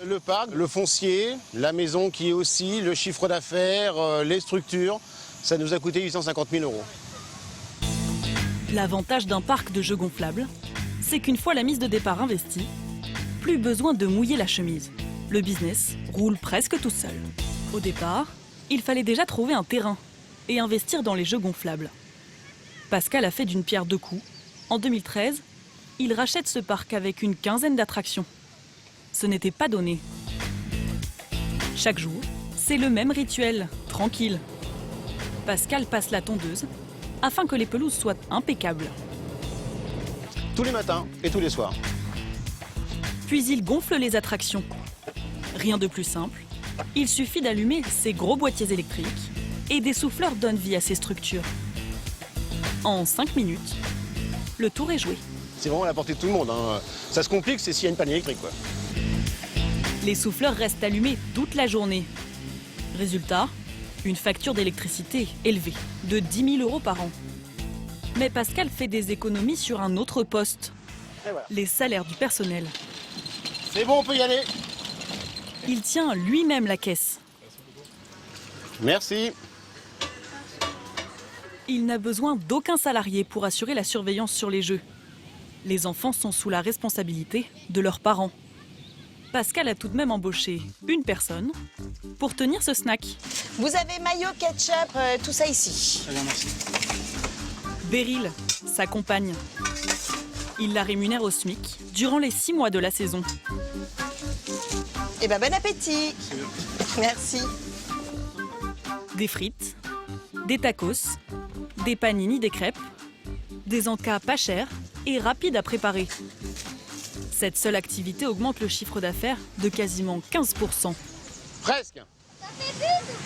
Le parc, le foncier, la maison qui est aussi, le chiffre d'affaires, les structures, ça nous a coûté 850 000 €. L'avantage d'un parc de jeux gonflables, c'est qu'une fois la mise de départ investie, plus besoin de mouiller la chemise. Le business roule presque tout seul. Au départ, il fallait déjà trouver un terrain et investir dans les jeux gonflables. Pascal a fait d'une pierre deux coups. En 2013, il rachète ce parc avec une quinzaine d'attractions. Ce n'était pas donné. Chaque jour, c'est le même rituel, tranquille. Pascal passe la tondeuse afin que les pelouses soient impeccables. Tous les matins et tous les soirs. Puis il gonfle les attractions. Rien de plus simple, il suffit d'allumer ces gros boîtiers électriques et des souffleurs donnent vie à ces structures. En 5 minutes, le tour est joué. C'est vraiment à la portée de tout le monde, hein. Ça se complique, c'est s'il y a une panne électrique, quoi. Les souffleurs restent allumés toute la journée. Résultat, une facture d'électricité élevée, de 10 000 € par an. Mais Pascal fait des économies sur un autre poste, Et voilà. les salaires du personnel. C'est bon, on peut y aller. Il tient lui-même la caisse. Merci. Il n'a besoin d'aucun salarié pour assurer la surveillance sur les jeux. Les enfants sont sous la responsabilité de leurs parents. Pascal a tout de même embauché une personne pour tenir ce snack. Vous avez maillot, ketchup, tout ça ici. Très bien, merci. Beryl, sa compagne. Il la rémunère au SMIC durant les 6 mois de la saison. Eh ben, bon appétit. Merci. Des frites, des tacos, des panini, des crêpes, des encas pas chers et rapides à préparer. Cette seule activité augmente le chiffre d'affaires de quasiment 15%. Presque. Ça fait but ou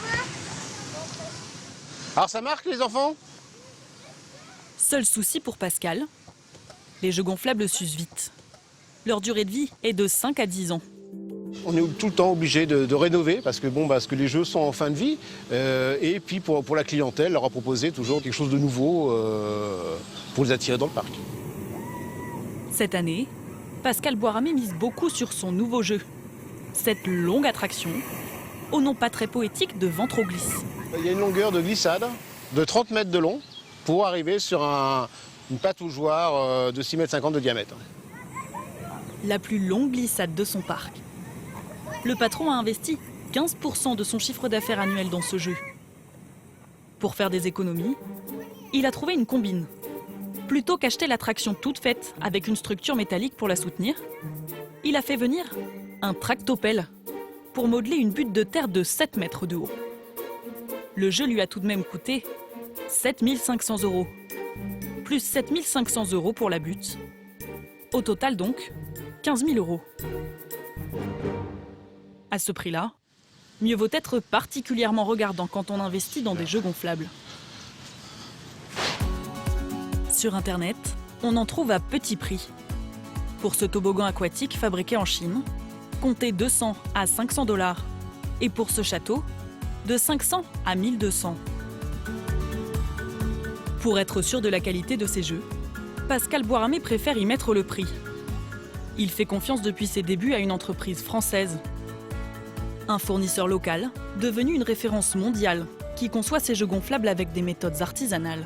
pas? Alors ça marque les enfants? Seul souci pour Pascal, les jeux gonflables s'usent vite. Leur durée de vie est de 5 à 10 ans. On est tout le temps obligé de rénover parce que, parce que les jeux sont en fin de vie. Et puis pour la clientèle, leur a proposé toujours quelque chose de nouveau pour les attirer dans le parc. Cette année, Pascal Boiramé mise beaucoup sur son nouveau jeu. Cette longue attraction, au nom pas très poétique de ventre au glisse. Il y a une longueur de glissade de 30 mètres de long pour arriver sur une pataugeoire de 6,50 m de diamètre. La plus longue glissade de son parc. Le patron a investi 15% de son chiffre d'affaires annuel dans ce jeu. Pour faire des économies, il a trouvé une combine. Plutôt qu'acheter l'attraction toute faite avec une structure métallique pour la soutenir, il a fait venir un tractopelle pour modeler une butte de terre de 7 mètres de haut. Le jeu lui a tout de même coûté 7 500 €, plus 7 500 € pour la butte. Au total donc, 15 000 €. À ce prix-là, mieux vaut être particulièrement regardant quand on investit dans des jeux gonflables. Sur Internet, on en trouve à petit prix. Pour ce toboggan aquatique fabriqué en Chine, comptez 200 à 500 $. Et pour ce château, de 500 à 1200. Pour être sûr de la qualité de ces jeux, Pascal Boiramé préfère y mettre le prix. Il fait confiance depuis ses débuts à une entreprise française. Un fournisseur local, devenu une référence mondiale, qui conçoit ces jeux gonflables avec des méthodes artisanales.